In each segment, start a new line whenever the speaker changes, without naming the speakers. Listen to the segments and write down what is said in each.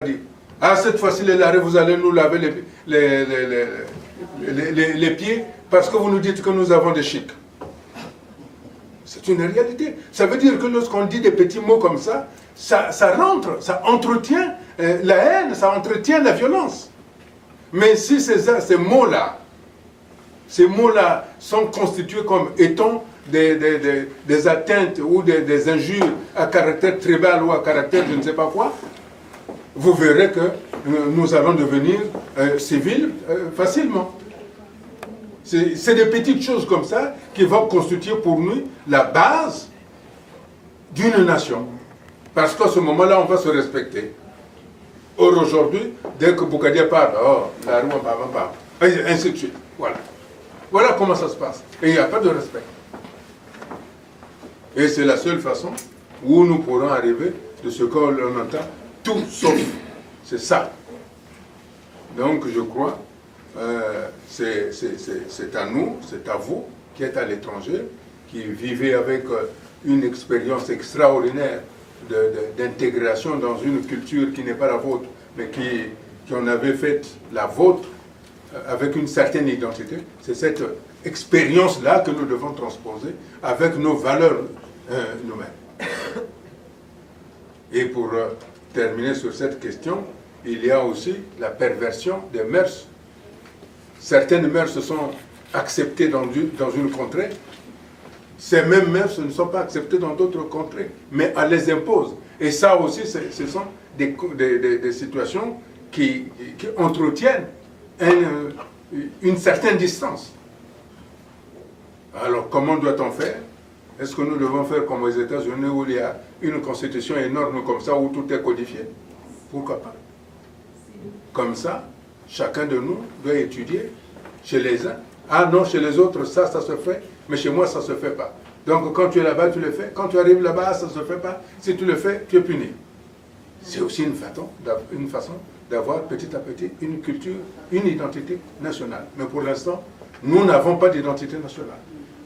dit, ah, cette fois-ci, les larrés, vous allez nous laver les pieds parce que vous nous dites que nous avons des chics. C'est une réalité. Ça veut dire que lorsqu'on dit des petits mots comme ça, ça rentre, ça entretient la haine, ça entretient la violence. Mais si ces mots-là sont constitués comme étant des atteintes ou des injures à caractère tribal ou à caractère je ne sais pas quoi, vous verrez que nous allons devenir civils facilement. C'est des petites choses comme ça qui vont constituer pour nous la base d'une nation. Parce qu'à ce moment-là, on va se respecter. Or, aujourd'hui, dès que Boukadia parle, oh, la roue, et ainsi de suite. Voilà. Voilà comment ça se passe. Et il n'y a pas de respect. Et c'est la seule façon où nous pourrons arriver de ce qu'on entend, tout sauf. C'est ça. Donc, je crois, c'est à nous, c'est à vous, qui êtes à l'étranger, qui vivez avec une expérience extraordinaire d'intégration dans une culture qui n'est pas la vôtre, mais qui en avait fait la vôtre avec une certaine identité. C'est cette expérience-là que nous devons transposer avec nos valeurs nous-mêmes. Et pour terminer sur cette question, il y a aussi la perversion des mœurs. Certaines mœurs se sont acceptées dans une contrée. Ces mêmes mœurs ne sont pas acceptées dans d'autres contrées, mais elles les imposent. Et ça aussi, ce sont des situations qui entretiennent une certaine distance. Alors, comment doit-on faire? Est-ce que nous devons faire comme aux États-Unis où il y a une constitution énorme comme ça, où tout est codifié? Pourquoi pas? Comme ça, chacun de nous doit étudier chez les uns. Ah non, chez les autres, ça se fait, mais chez moi, ça ne se fait pas. Donc, quand tu es là-bas, tu le fais. Quand tu arrives là-bas, ça ne se fait pas. Si tu le fais, tu es puni. C'est aussi une façon d'avoir petit à petit une culture, une identité nationale. Mais pour l'instant, nous n'avons pas d'identité nationale.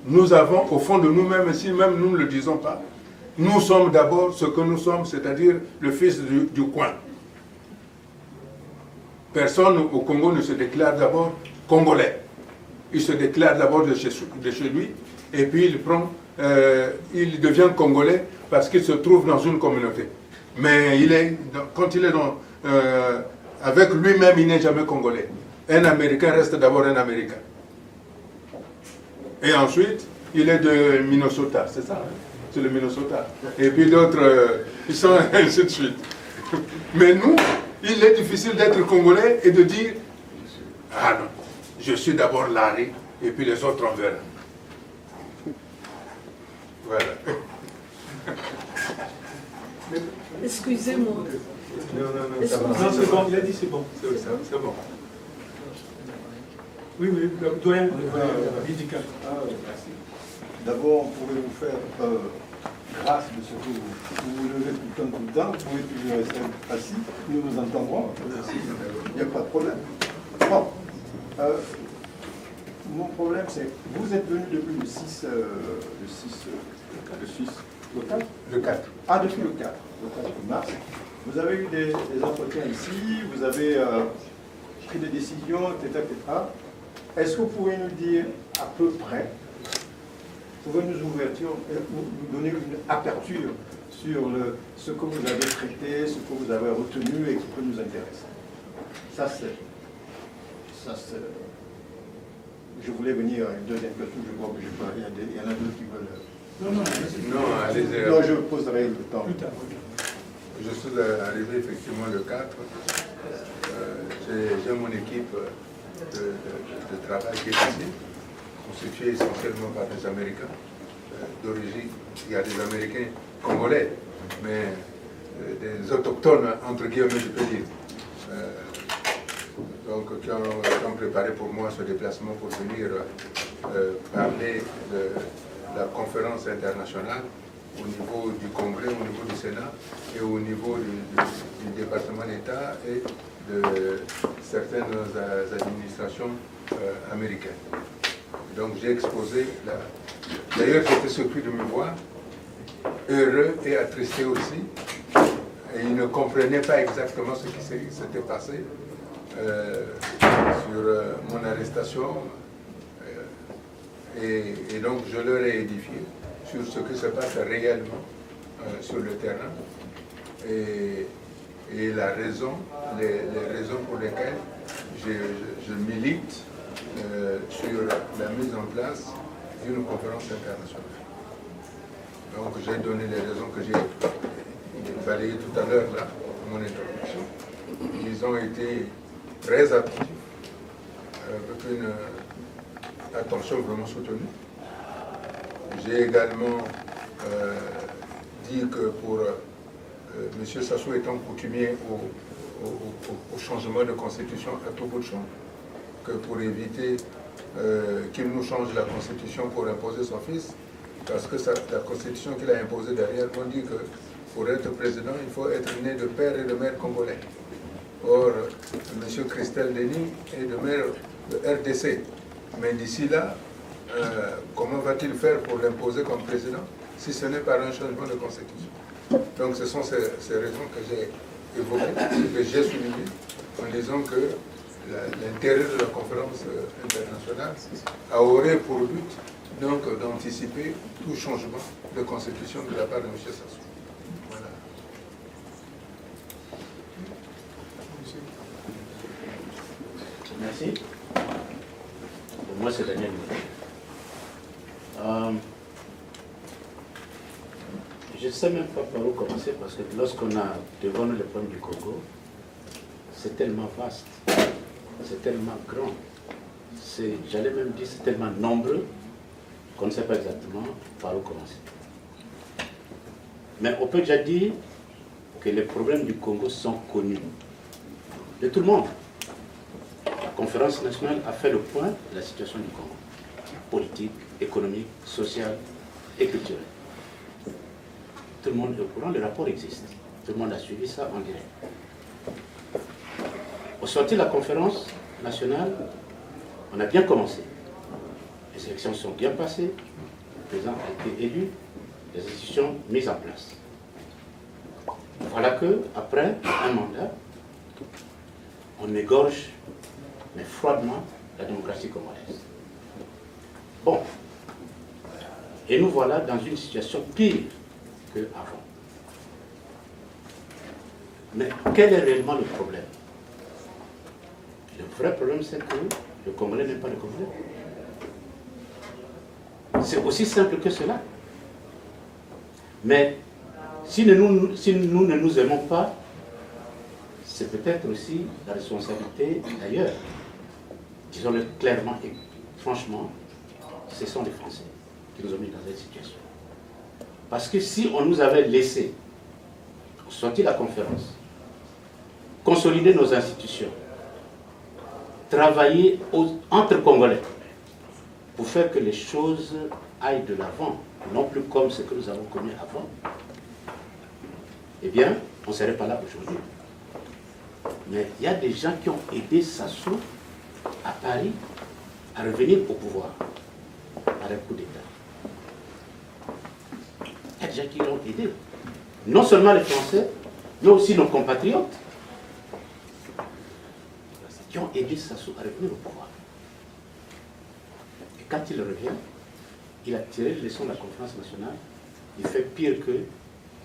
Nous avons, au fond de nous-mêmes, et si même nous ne le disons pas, nous sommes d'abord ce que nous sommes, c'est-à-dire le fils du coin. Personne au Congo ne se déclare d'abord congolais. Il se déclare d'abord de chez lui, et puis il devient congolais parce qu'il se trouve dans une communauté. Mais quand il est avec lui-même, il n'est jamais congolais. Un Américain reste d'abord un Américain. Et ensuite, il est de Minnesota, c'est ça, hein? C'est le Minnesota. Et puis d'autres, ils sont ainsi de suite. Mais nous, il est difficile d'être congolais et de dire « Ah non, je suis d'abord Larry, et puis les autres on verra. » Voilà.
Excusez-moi.
Non, c'est bon, il a dit c'est bon. C'est bon.
Oui, doyen, médical.
Merci. D'abord, pouvez-vous faire grâce de ce que vous levez tout le temps, vous pouvez toujours rester assis, nous nous entendrons. Il n'y a pas de problème. Bon, mon problème c'est, vous êtes venu depuis le 6 le 4. Ah, depuis le 4 mars. Vous avez eu des entretiens ici, vous avez pris des décisions, etc. Est-ce que vous pouvez nous dire à peu près, pouvez nous nous donner une aperture sur ce que vous avez traité, ce que vous avez retenu et qui peut nous intéresser? Ça c'est. Je voulais venir à une deuxième question, je vois que je peux rien dire. Il y en a d'autres qui veulent.
Non, allez-y.
Non, je poserai le temps.
Plus tard.
Je suis arrivé effectivement le 4. J'ai mon équipe de travail qui est ici, constituée essentiellement par des Américains d'origine. Il y a des Américains congolais, mais des autochtones, entre guillemets, je peux dire. Donc, qui ont préparé pour moi ce déplacement pour venir parler de la conférence internationale au niveau du Congrès, au niveau du Sénat et au niveau du département d'État et de certaines administrations américaines. Donc j'ai exposé, d'ailleurs j'étais surpris de me voir, heureux et attristé aussi, Et il ne comprenait pas exactement ce qui s'était passé sur mon arrestation. Et donc je leur ai édifié sur ce qui se passe réellement sur le terrain et la raison, les raisons pour lesquelles je milite sur la mise en place d'une conférence internationale. Donc j'ai donné les raisons que j'ai balayées tout à l'heure là, dans mon introduction. Ils ont été très attentifs, avec une attention vraiment soutenue. J'ai également dit que pour M. Sassou étant coutumier au changement de constitution à tout bout de champ, que pour éviter qu'il nous change la constitution pour imposer son fils, parce que la constitution qu'il a imposée derrière, on dit que pour être président, il faut être né de père et de mère congolais. Or, M. Christelle Denis est de mère de RDC. Mais d'ici là, comment va-t-il faire pour l'imposer comme président si ce n'est par un changement de constitution? Donc ce sont ces raisons que j'ai évoquées, que j'ai soulignées, en disant que l'intérêt de la conférence internationale aurait pour but donc d'anticiper tout changement de constitution de la part de M. Sassou. Voilà.
Merci. Pour moi, c'est Daniel. Je ne sais même pas par où commencer parce que lorsqu'on a devant nous le problème du Congo, c'est tellement vaste, c'est tellement grand, j'allais même dire c'est tellement nombreux qu'on ne sait pas exactement par où commencer. Mais on peut déjà dire que les problèmes du Congo sont connus de tout le monde. La conférence nationale a fait le point de la situation du Congo, politique, économique, sociale et culturelle. Tout le monde est au courant, le rapport existe. Tout le monde a suivi ça en direct. Au sortir de la conférence nationale, on a bien commencé. Les élections sont bien passées, le président a été élu, les institutions mises en place. Voilà que, après un mandat, on égorge, mais froidement, la démocratie congolaise. Bon. Et nous voilà dans une situation pire qu'avant. Mais quel est réellement le problème? Le vrai problème, c'est que le Congolais n'aime pas le Congolais. C'est aussi simple que cela. Mais si nous ne nous aimons pas, c'est peut-être aussi la responsabilité d'ailleurs. Disons-le clairement et franchement, ce sont les Français qui nous ont mis dans cette situation. Parce que si on nous avait laissé sortir de la conférence, consolider nos institutions, travailler entre Congolais pour faire que les choses aillent de l'avant, non plus comme ce que nous avons connu avant, eh bien, on ne serait pas là aujourd'hui. Mais il y a des gens qui ont aidé Sassou à Paris à revenir au pouvoir par un coup d'État. Il y a des gens qui l'ont aidé. Non seulement les Français, mais aussi nos compatriotes qui ont aidé Sassou à revenir au pouvoir. Et quand il revient, il a tiré les leçons de la conférence nationale. Il fait pire que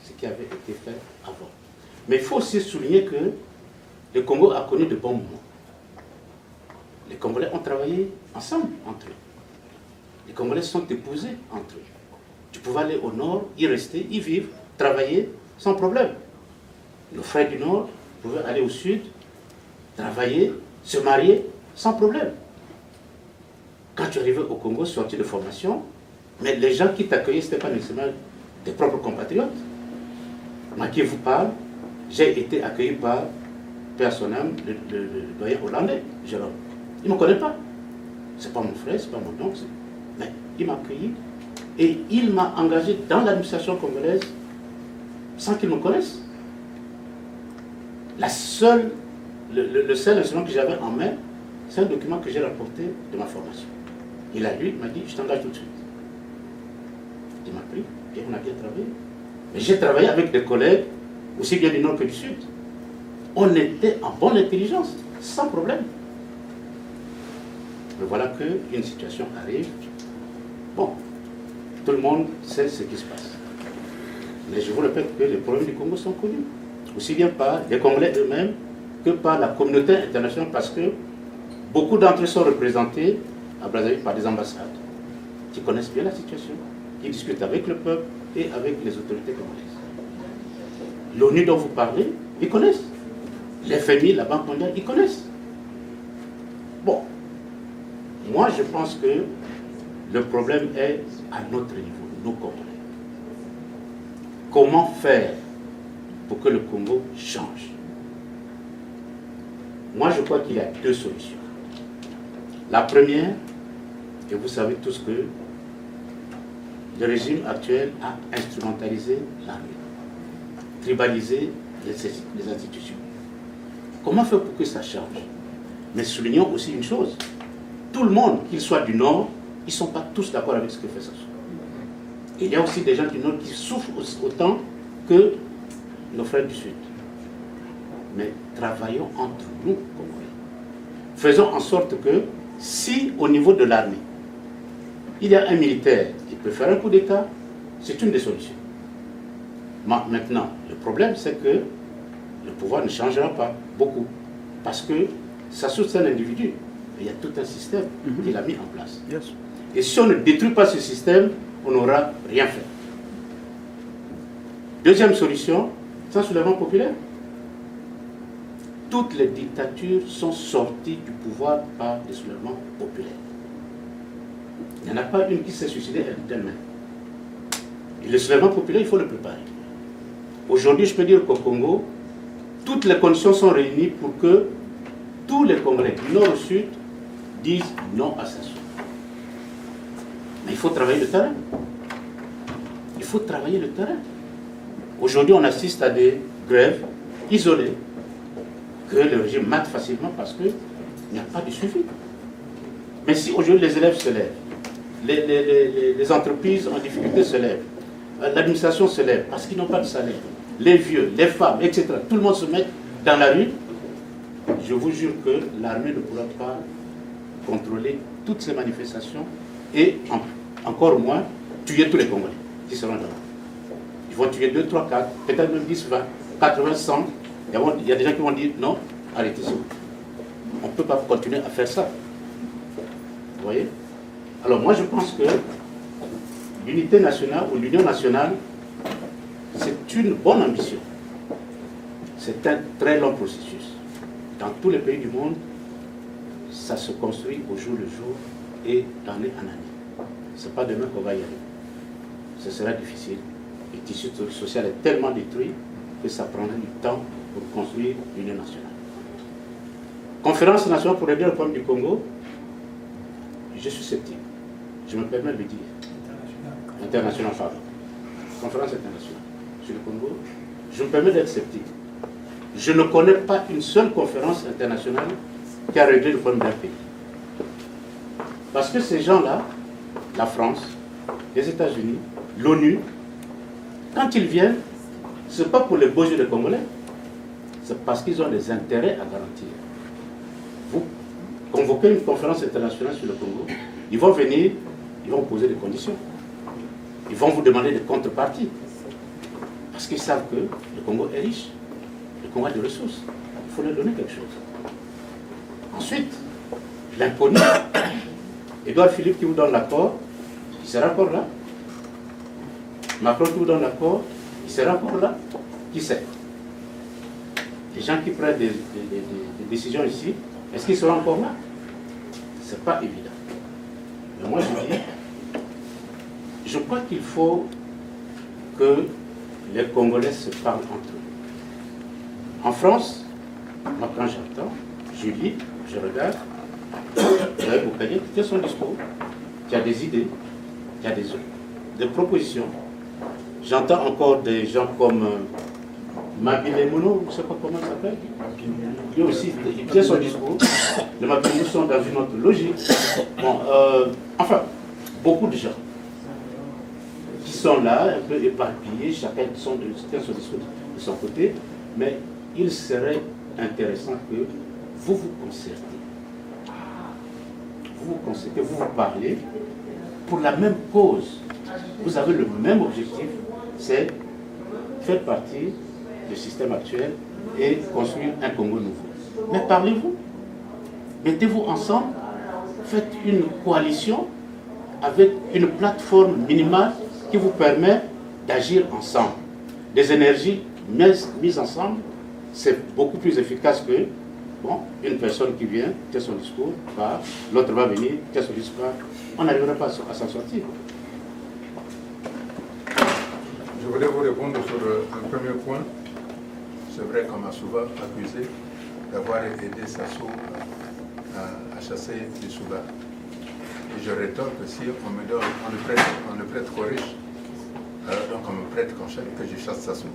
ce qui avait été fait avant. Mais il faut aussi souligner que le Congo a connu de bons moments. Les Congolais ont travaillé ensemble entre eux. Les Congolais sont épousés entre eux. Tu pouvais aller au nord, y rester, y vivre, travailler sans problème. Nos frères du nord pouvaient aller au sud, travailler, se marier sans problème. Quand tu arrivais au Congo, sorti de formation, mais les gens qui t'accueillaient, ce n'était pas nécessairement tes propres compatriotes. Moi qui vous parle, j'ai été accueilli par Père son âme, le doyen hollandais, Jérôme. Il ne me connaît pas. Ce n'est pas mon frère, ce n'est pas mon oncle. Mais il m'a accueilli et il m'a engagé dans l'administration congolaise sans qu'il me connaisse. Le seul instrument que j'avais en main, c'est un document que j'ai rapporté de ma formation. Il a lu, il m'a dit, je t'engage tout de suite. Il m'a pris et on a bien travaillé. Mais j'ai travaillé avec des collègues aussi bien du Nord que du Sud. On était en bonne intelligence, sans problème. Mais voilà qu'une situation arrive. Bon, tout le monde sait ce qui se passe. Mais je vous répète que les problèmes du Congo sont connus. Aussi bien par les Congolais eux-mêmes que par la communauté internationale, parce que beaucoup d'entre eux sont représentés à Brazzaville par des ambassades qui connaissent bien la situation, qui discutent avec le peuple et avec les autorités congolaises. L'ONU dont vous parlez, ils connaissent. L'FMI, la Banque mondiale, ils connaissent. Bon, moi je pense que le problème est à notre niveau, nous Congolais. Comment faire pour que le Congo change? Moi je crois qu'il y a deux solutions. La première, et vous savez tous que le régime actuel a instrumentalisé l'armée, tribalisé les institutions. Comment faire pour que ça change? Mais soulignons aussi une chose. Tout le monde, qu'il soit du Nord, ils ne sont pas tous d'accord avec ce que fait Sassou. Et il y a aussi des gens du Nord qui souffrent autant que nos frères du Sud. Mais travaillons entre nous, Congolais. Faisons en sorte que, si au niveau de l'armée, il y a un militaire qui peut faire un coup d'État, c'est une des solutions. Maintenant, le problème, c'est que le pouvoir ne changera pas beaucoup. Parce que Sassou, c'est un individu. Et il y a tout un système qu'il a mis en place.
Yes.
Et si on ne détruit pas ce système, on n'aura rien fait. Deuxième solution, c'est un soulèvement populaire. Toutes les dictatures sont sorties du pouvoir par des soulèvements populaires. Il n'y en a pas une qui s'est suicidée d'elle-même. Et le soulèvement populaire, il faut le préparer. Aujourd'hui, je peux dire qu'au Congo, toutes les conditions sont réunies pour que tous les Congolais, du nord au sud, disent non à Sassou. Mais il faut travailler le terrain. Il faut travailler le terrain. Aujourd'hui, on assiste à des grèves isolées que le régime mate facilement parce qu'il n'y a pas de suivi. Mais si aujourd'hui les élèves se lèvent, les entreprises en difficulté se lèvent, l'administration se lève parce qu'ils n'ont pas de salaire, les vieux, les femmes, etc., tout le monde se met dans la rue, je vous jure que l'armée ne pourra pas contrôler toutes ces manifestations et encore moins tuer tous les Congolais qui seront là. Ils vont tuer 2, 3, 4, peut-être même 10, 20, 80, 100. Il y a des gens qui vont dire non, arrêtez ça. On ne peut pas continuer à faire ça. Vous voyez? Alors moi je pense que l'unité nationale ou l'union nationale, c'est une bonne ambition. C'est un très long processus. Dans tous les pays du monde, ça se construit au jour le jour et d'année en année. Ce n'est pas demain qu'on va y aller. Ce sera difficile. Le tissu social est tellement détruit que ça prendra du temps pour construire l'union nationale. Conférence nationale pour régler le problème du Congo, je suis sceptique. Je me permets de le dire. International, pardon. Conférence internationale sur le Congo, je me permets d'être sceptique. Je ne connais pas une seule conférence internationale qui a réglé le problème d'un pays. Parce que ces gens-là, la France, les États-Unis, l'ONU, quand ils viennent, ce n'est pas pour les beaux yeux des Congolais, c'est parce qu'ils ont des intérêts à garantir. Vous convoquez une conférence internationale sur le Congo, ils vont venir, ils vont poser des conditions. Ils vont vous demander des contreparties. Parce qu'ils savent que le Congo est riche. Le Congo a des ressources. Il faut leur donner quelque chose. Ensuite, l'inconnu. Édouard Philippe qui vous donne l'accord, il sera encore là. Macron qui vous donne l'accord, il sera encore là. Qui sait? Les gens qui prennent des décisions ici, est-ce qu'ils seront encore là? Ce n'est pas évident. Mais moi je dis, je crois qu'il faut que les Congolais se parlent entre eux. En France, moi quand j'entends, je lis, je regarde, Joël Boukadié qui fait son discours, qui a des idées, qui a des propositions. J'entends encore des gens comme Mabile Mono, je ne sais pas comment il s'appelle. Lui aussi, il fait son discours. Les Mabile Mono sont dans une autre logique. Bon, enfin, beaucoup de gens qui sont là, un peu éparpillés, chacun son discours. de son côté, mais il serait intéressant que vous vous concertez. Vous vous concertez, vous vous parlez pour la même cause. Vous avez le même objectif, c'est faire partie du système actuel et construire un Congo nouveau. Mais parlez-vous, mettez-vous ensemble, faites une coalition avec une plateforme minimale qui vous permet d'agir ensemble. Des énergies mises ensemble, c'est beaucoup plus efficace que une personne qui vient, qui a son discours, l'autre va venir, qui a son discours. On n'arrivera pas à s'en sortir.
Je voulais vous répondre sur un premier point. C'est vrai qu'on m'a souvent accusé d'avoir aidé Sassou à chasser les Souba. Et je rétorque que si on me donne, on ne prête qu'aux riches, donc on me prête qu'en chèque que je chasse Sassou.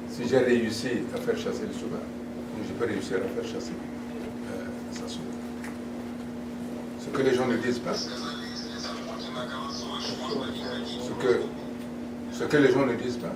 Si j'ai réussi à faire chasser les Souba, je peux réussir à faire chasser Sassou. Ce que les gens ne disent pas, ce que les gens ne disent pas,